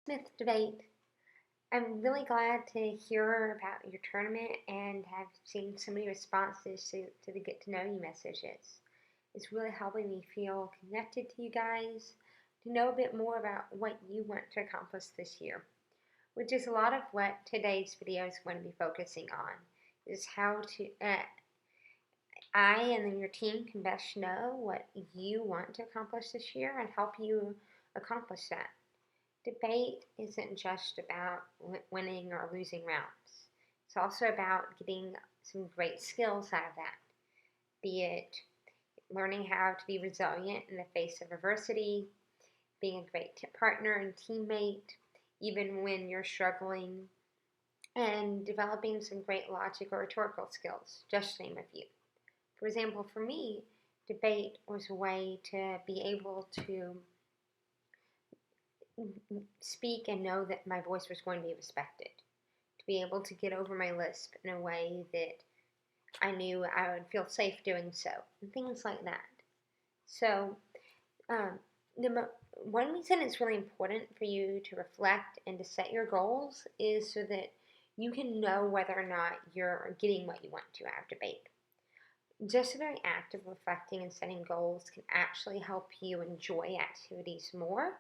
Smith debate. I'm really glad to hear about your tournament and have seen so many responses to the get to know you messages. It's really helping me feel connected to you guys, to know a bit more about what you want to accomplish this year, which is a lot of what today's video is going to be focusing on, is how to I and then your team can best know what you want to accomplish this year and help you accomplish that. Debate isn't just about winning or losing rounds. It's also about getting some great skills out of that, be it learning how to be resilient in the face of adversity, being a great partner and teammate, even when you're struggling, and developing some great logic or rhetorical skills, just to name a few. For example, for me, debate was a way to be able to speak and know that my voice was going to be respected, to be able to get over my lisp in a way that I knew I would feel safe doing so, and things like that. So, um, one reason it's really important for you to reflect and to set your goals is so that you can know whether or not you're getting what you want to out of debate. Just the very act of reflecting and setting goals can actually help you enjoy activities more,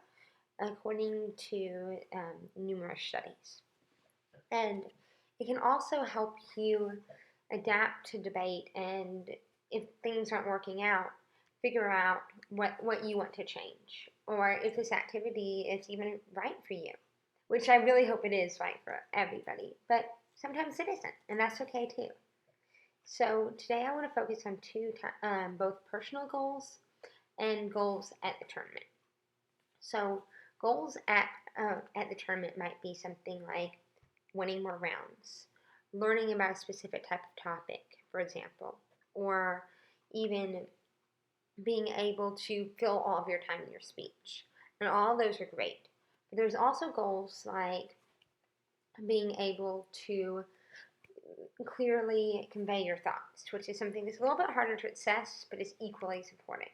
according to numerous studies. And it can also help you adapt to debate, and if things aren't working out, figure out what you want to change, or if this activity is even right for you, which I really hope it is right for everybody, but sometimes it isn't, and that's okay too. So today I want to focus on both personal goals and goals at the tournament. So goals at the tournament might be something like winning more rounds, learning about a specific type of topic, for example, or even being able to fill all of your time in your speech. And all of those are great. But there's also goals like being able to clearly convey your thoughts, which is something that's a little bit harder to assess, but is equally as important.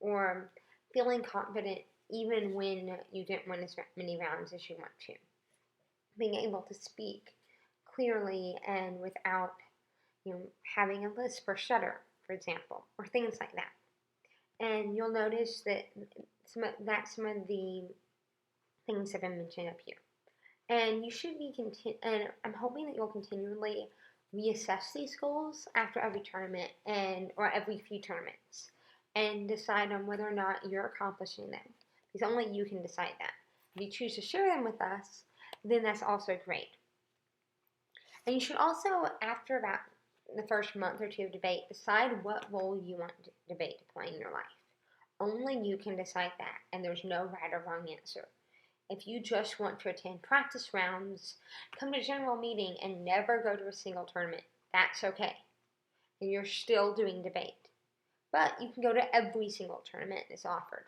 Or feeling confident even when you didn't win as many rounds as you want to. Being able to speak clearly and without having a lisp or stutter, for example, or things like that. And you'll notice that some of the things that I mentioned up here. And you should be and I'm hoping that you'll continually reassess these goals after every tournament or every few tournaments and decide on whether or not you're accomplishing them. Because only you can decide that. If you choose to share them with us, then that's also great. And you should also, after about the first month or two of debate, decide what role you want debate to play in your life. Only you can decide that, and there's no right or wrong answer. If you just want to attend practice rounds, come to general meeting, and never go to a single tournament, that's okay. And you're still doing debate. But you can go to every single tournament that's offered.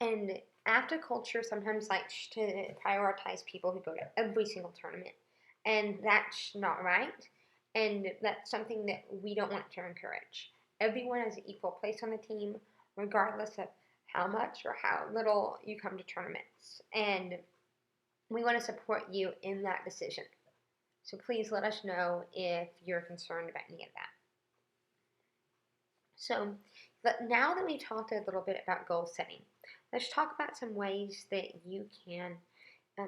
And active culture sometimes likes to prioritize people who go to every single tournament. And that's not right. And that's something that we don't want to encourage. Everyone has an equal place on the team, regardless of how much or how little you come to tournaments. And we want to support you in that decision. So please let us know if you're concerned about any of that. So, but now that we've talked a little bit about goal setting, let's talk about some ways that you can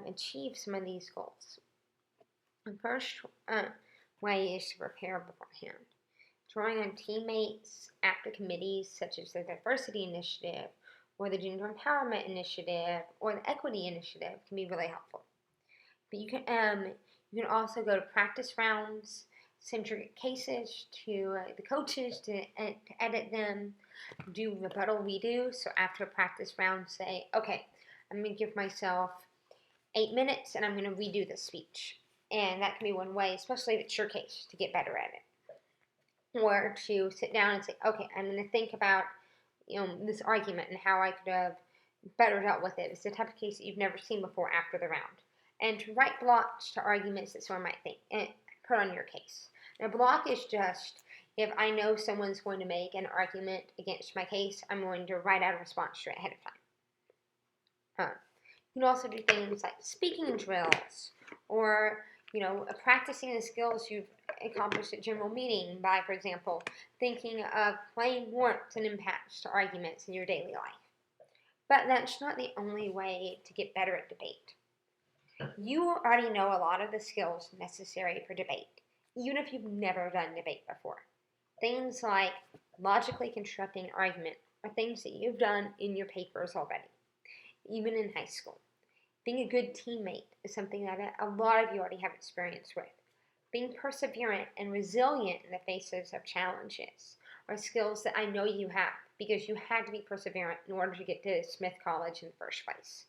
achieve some of these goals. The first way is to prepare beforehand. Drawing on teammates, active committees such as the Diversity Initiative or the Gender Empowerment Initiative or the Equity Initiative can be really helpful. But you can also go to practice rounds, send your cases to the coaches to edit them, do rebuttal redo. So after a practice round, say, okay, I'm going to give myself 8 minutes and I'm going to redo the speech. And that can be one way, especially if it's your case, to get better at it. Or to sit down and say, okay, I'm going to think about this argument and how I could have better dealt with it. It's the type of case that you've never seen before after the round. And to write blocks to arguments that someone might think and put on your case. Now, a block is just if I know someone's going to make an argument against my case, I'm going to write out a response to it ahead of time. can also do things like speaking drills or, practicing the skills you've accomplished at general meeting by, for example, thinking of plain warmth and impacts to arguments in your daily life. But that's not the only way to get better at debate. You already know a lot of the skills necessary for debate, even if you've never done debate before. Things like logically constructing an argument are things that you've done in your papers already, even in high school. Being a good teammate is something that a lot of you already have experience with. Being perseverant and resilient in the faces of challenges are skills that I know you have because you had to be perseverant in order to get to Smith College in the first place.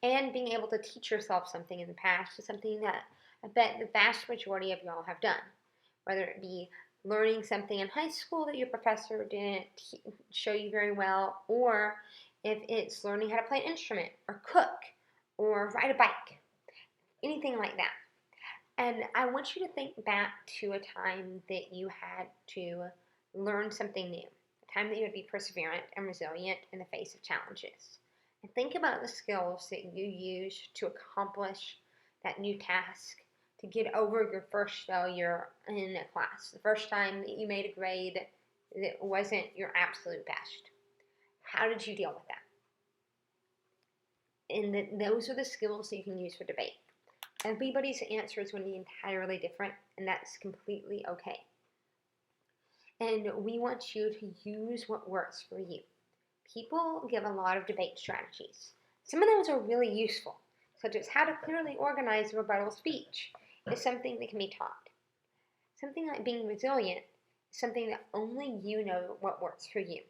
And being able to teach yourself something in the past is something that I bet the vast majority of y'all have done. Whether it be learning something in high school that your professor didn't show you very well, or if it's learning how to play an instrument, or cook, or ride a bike, anything like that. And I want you to think back to a time that you had to learn something new, a time that you would be perseverant and resilient in the face of challenges. And think about the skills that you used to accomplish that new task, to get over your first failure in a class, the first time that you made a grade that wasn't your absolute best. How did you deal with that? And those are the skills that you can use for debate. Everybody's answer is going to be entirely different, and that's completely okay. And we want you to use what works for you. People give a lot of debate strategies. Some of those are really useful, such as how to clearly organize a rebuttal speech is something that can be taught. Something like being resilient is something that only you know what works for you.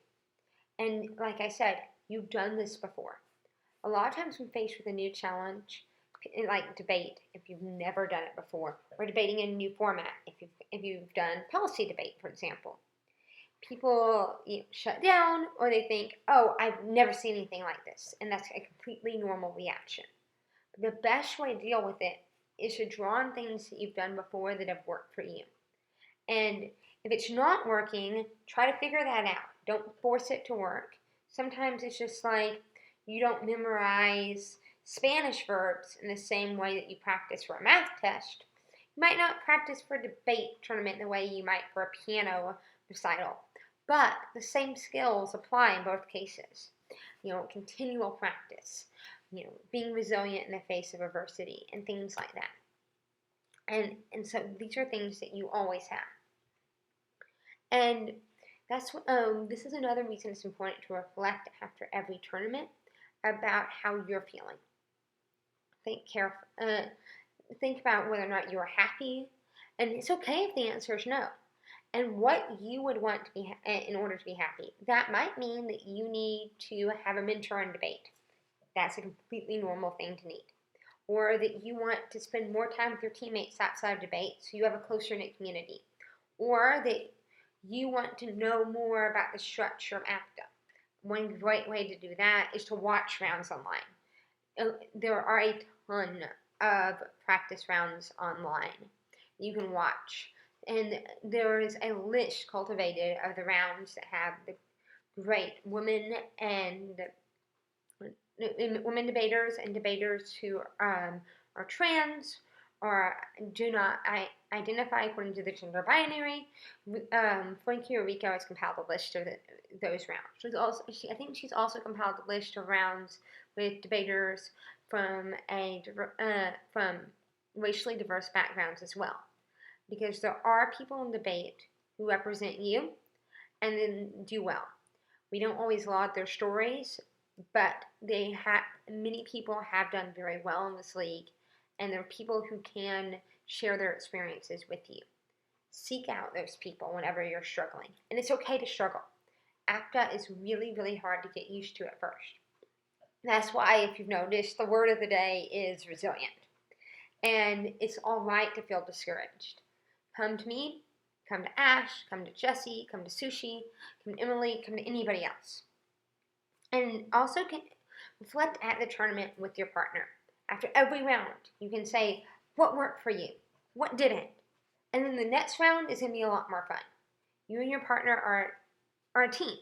And like I said, you've done this before. A lot of times when faced with a new challenge, like debate, if you've never done it before, or debating in a new format, if you've done policy debate, for example, people shut down, or they think, oh, I've never seen anything like this, and that's a completely normal reaction. But the best way to deal with it is to draw on things that you've done before that have worked for you. And if it's not working, try to figure that out. Don't force it to work. Sometimes it's just like you don't memorize Spanish verbs in the same way that you practice for a math test. You might not practice for a debate tournament the way you might for a piano recital, but the same skills apply in both cases. Continual practice, being resilient in the face of adversity and things like that. And so these are things that you always have. And that's this is another reason it's important to reflect after every tournament about how you're feeling. Think about whether or not you are happy, and it's okay if the answer is no. And what you would want to be in order to be happy. That might mean that you need to have a mentor in debate. That's a completely normal thing to need. Or that you want to spend more time with your teammates outside of debate so you have a closer-knit community. Or that you want to know more about the structure of ACTA. One great way to do that is to watch rounds online. There are a ton of practice rounds online you can watch. And there is a list cultivated of the rounds that have the great women debaters and debaters who are trans or do not identify according to the gender binary. Frankie Rico has compiled a list of those rounds. I think she's also compiled a list of rounds with debaters from racially diverse backgrounds as well. Because there are people in debate who represent you and then do well. We don't always laud their stories, but many people have done very well in this league, and there are people who can share their experiences with you. Seek out those people whenever you're struggling, and it's okay to struggle. ACTA is really, really hard to get used to at first. That's why, if you've noticed, the word of the day is resilient. And it's all right to feel discouraged. Come to me, come to Ash, come to Jesse, come to Sushi, come to Emily, come to anybody else. And also reflect at the tournament with your partner. After every round, you can say what worked for you, what didn't. And then the next round is going to be a lot more fun. You and your partner are a team.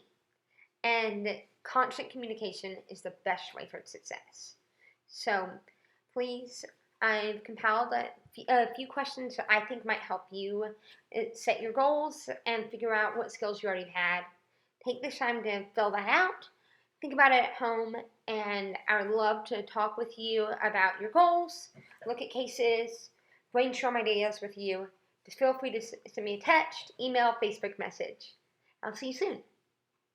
And constant communication is the best way for success. So please, I've compiled a few questions that I think might help you set your goals and figure out what skills you already had. Take this time to fill that out. Think about it at home, and I would love to talk with you about your goals, look at cases, brainstorm ideas with you. Just feel free to send me a text, email, Facebook message. I'll see you soon.